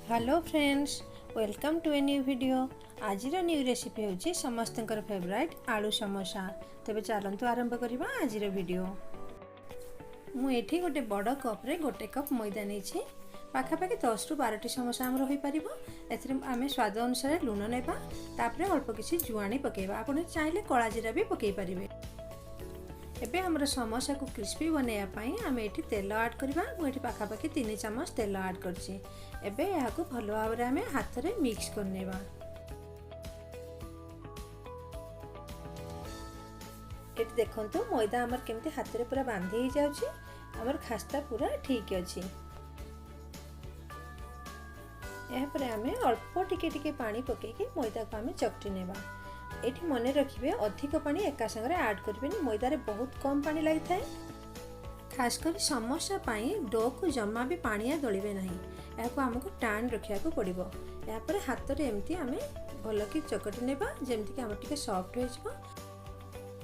Hello friends, welcome to a new video. आज new recipe होची समस्तंकर फेवरेट आलू समोसा। तेबे चलंतु आरंभ करबा आज वीडियो। मु एठी गोटे बड़ कप रे गोटे कप मैदा नेछि। पाखापाखि 10 रु 12 समोसा आम रही पारिबो। एथरे आमे स्वाद अनुसार लूण नेबा, तापरे अल्प किछि जुआणी पकेबा। आपण चाहिले कला जीरा भी पकेई पारिबे। एबे हमर समोसा को क्रिस्पी बनाया पाई आमे एठी तेल ऐड करबा। मु एठी पाखापाखि 3 चम्मच तेल ऐड करछि। एबे यहाँ को भलो भाव रे आमे हाथ रे मिक्स करनेबा। एठी देखंतु मैदा हमर केमती हाथ रे पूरा बांधी ही जाउछि। हमर खास्ता पूरा ठीक अछि। यहाँ पर आमे अल्प टिके टिके पानी पके के मैदा को आमे चकटी नेबा। एठी मने रखिबे अधिक पानी एका संगे ऐड करबेनी, मैदा रे बहुत कम पानी लागि थाए। खास कर समोसा पाई डो को जमा भी पानिया दलिबे नाही। या को हमको टान रखिया को पड़िबो। या पर हाथ रे एमती आमे भलो की चकटी नेबा, जेमती कि हम टिके सॉफ्ट हो जबो।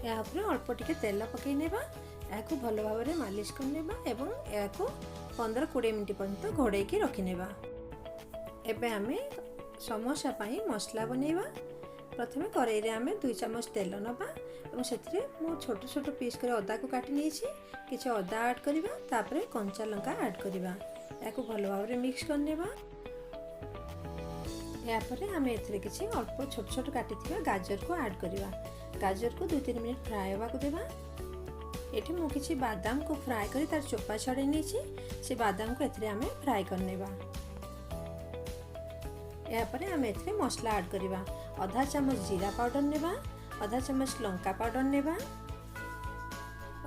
या पर अल्प टिके तेल पकई नेबा। या को भलो भाव रे मालिश कर नेबा एवं या को 15-20 मिनिट पर्यंत घोड़े के रखि नेबा। एबे आमे समोसा पाई मसला बनेबा। प्रथमे कड़ाई रे आमे 2 चम्मच तेल नबा और सेथिरे मु छोट छोट पीस करे अदा को काटि नेछि। किछ अदा ऐड करिबा, तापरे कंचा लंका ऐड करिबा। याको भलो भाव रे मिक्स कर नेबा। या परे आमे एथिरे किछ अल्प छोट छोट काटिथिबा गाजर को ऐड करिबा। गाजर को 2-3 मिनिट फ्राई होबा को देबा। एठी मु किछ बादाम को फ्राई करी तार चोपा छडे नेछि। से बादाम को एथिरे आमे फ्राई कर नेबा। या परे आमे एथिरे मसला ऐड करिबा। आधा चम्मच जीरा पाउडर नेबा, आधा चम्मच लंका पाउडर नेबा,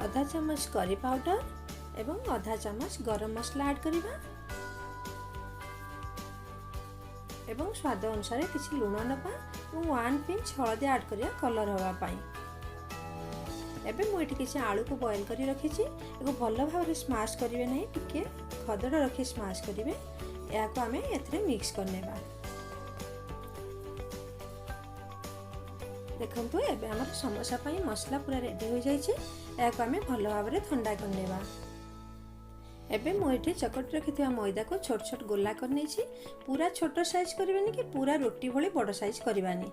आधा चम्मच करी पाउडर एवं आधा चम्मच गरम मसला ऐड करिबा। एवं स्वाद अनुसार किछि लूण नबा और 1 पिंच हळदी ऐड करिया कलर होबा पई। एबे मु एठी किछि आलू को बॉईल करी रखिछि। एगो भलो भाव रे स्मैश करिवे नै, टिके खदड़ रखि स्मैश करिवे। या को आमे एथिरे मिक्स कर नेबा। देखंतु एबे हमर समोसा पई मसला पूरा रेडी हो जाय छै। या को आमे भलो भाव रे ठंडा कर नेबा। एबे मु एठी चकट रखिथिया मैदा को छोट छोट गोला कर नै छी। पूरा छोट साइज करबेनी कि पूरा रोटी भली बड़ साइज करबानी।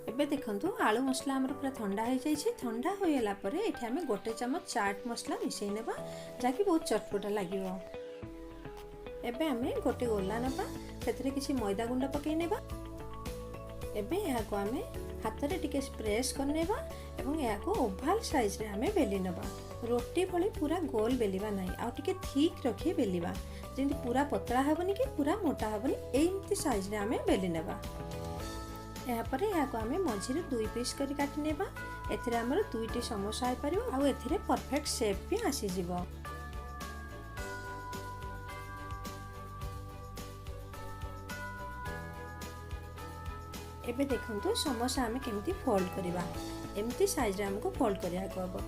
एबे देखंतु आलू मसला हमर पूरा ठंडा हो जाय छै। ठंडा होयला परे एठी आमे गोटे चम्मच चाट मसला मिसै नेबा, जाकि बहुत चटपटा लागिवो। एबे आमे गोटे गोला नबा, सेतरे किछि मैदा गुंडा पकै नेबा। एबे या को आमे हाथ रे टिके प्रेस कर नेबा एवं या को ओवल साइज रे आमे बेली नेबा। रोटी भली पूरा गोल बेलिबा नाही, आ टिके ठीक रखी बेलिबा, जेंति पूरा पतला हबनी कि पूरा मोटा हबनी, एमती साइज रे आमे बेली नेबा। या परे या को आमे मझी रे 2 पीस करी काटि नेबा। एथिरे हमर 2टी समोसा आइ परिबो आ एथिरे परफेक्ट शेप भी आसी जिवो। एबे देखंतु समोसा आमे केमती फोल्ड करिबा। एमती साइज रे हमको फोल्ड करिया को हबो।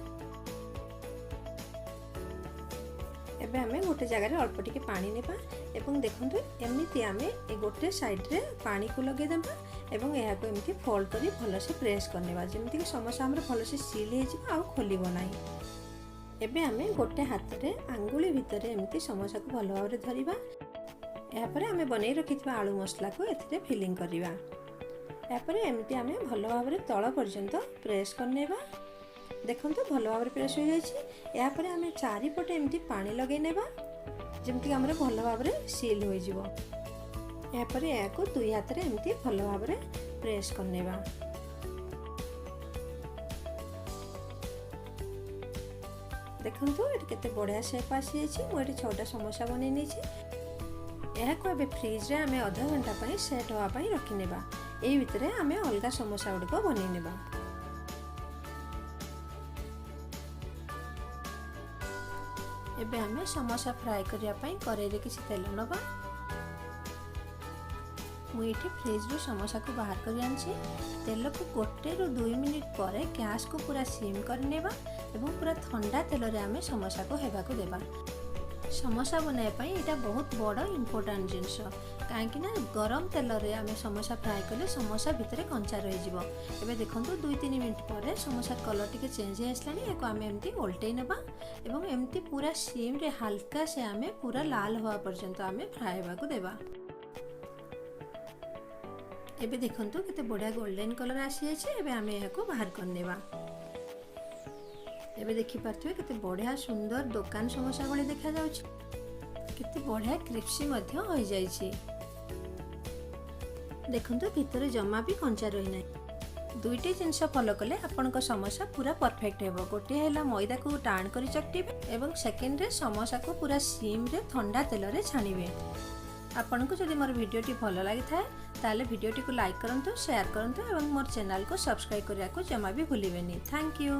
एबे आमे गोटे जगह रे अल्प टिके पानी नेबा एवं देखंतु एमिति आमे ए गोटे साइड रे पानी को लगे देबा एवं एहा को एमती फोल्ड करी भलो से प्रेस करनेबा, जेमति कि समोसा हमर भलो से सील हे जिवो आ खोलिबो नाही। एबे आमे गोटे हाथ रे आंगुली भितरे एमती समोसा को भलो भाव रे धरिबा। एहा परे आमे बनै रखितबा आलू मसला को एथिरे फिलिंग करिबा। यापर एमती आमे भलो भाव रे तळ पर्यंत प्रेस कर नेबा। देखंतु भलो भाव रे प्रेस हो जाय छी। यापर आमे चारि पटे एमती पानी लगे नेबा, जेमति हमर भलो भाव रे सील होई जिवो। यापर या को दुई हाथ रे एमती भलो भाव रे प्रेस कर नेबा। देखंतु एट केते बढ़िया शेप आसी जाय छी। मु एटी 6टा समोसा बनै नै छी। या को एबे फ्रिज रे आमे आधा घंटा पई सेट होआ पई रखि नेबा। एई भितरे आमे अलगा समोसा गुडको बनै नेबा। एबे आमे समोसा फ्राई करिया पई कड़ाई रे किछि तेल नबा। मु एठी फ्रिज रो समोसा को बाहर करि आनछि। तेल को 1 ରୁ 2 मिनिट परे गैस को पूरा सिम कर नेबा एवं पूरा ठंडा तेल रे आमे समोसा को हेबा को देबा। समोसा बनाए पाई एटा बहुत बड़ इंपोर्टेंट जिंस, काहेकि ना गरम तेल रे आमे समोसा फ्राई कले समोसा भितरे कंचा रहि जिवो। एबे देखंतु 2-3 मिनिट परे समोसा कलर टिके चेंज हे आसलानी। एको आमे एमती उल्टै नेबा एवं एमती पूरा सिम रे हल्का से आमे पूरा लाल होवा पर्यंत आमे फ्राई हेबा को देबा। एबे देखंतु केते बढ़िया गोल्डन कलर आसी जाइए। एबे आमे याको बाहर करनेबा। एबे देखि पारथिबे केते बढ़िया सुंदर दुकान समोसा भली देखा जाउछि। केते बढ़िया क्रिस्पी मध्य होई जाइछि। देखंतु भितरे जमा भी कंचा रही नै। दुईटी जिनस फॉलो कले आपनका समोसा पूरा परफेक्ट हेबो। गोटे हैला मैदा को टाण करी चकटिबे एवं सेकेंड रे समोसा को पूरा सिम रे ठंडा तेल रे छानिबे। आपनको जदि मोर वीडियोटी भल लगी थाए ताले वीडियोटी को लाइक करंतु, शेयर करंतु एवं मोर चैनल को सब्सक्राइब करिया को जमा भी भूलिबेनी। Thank you.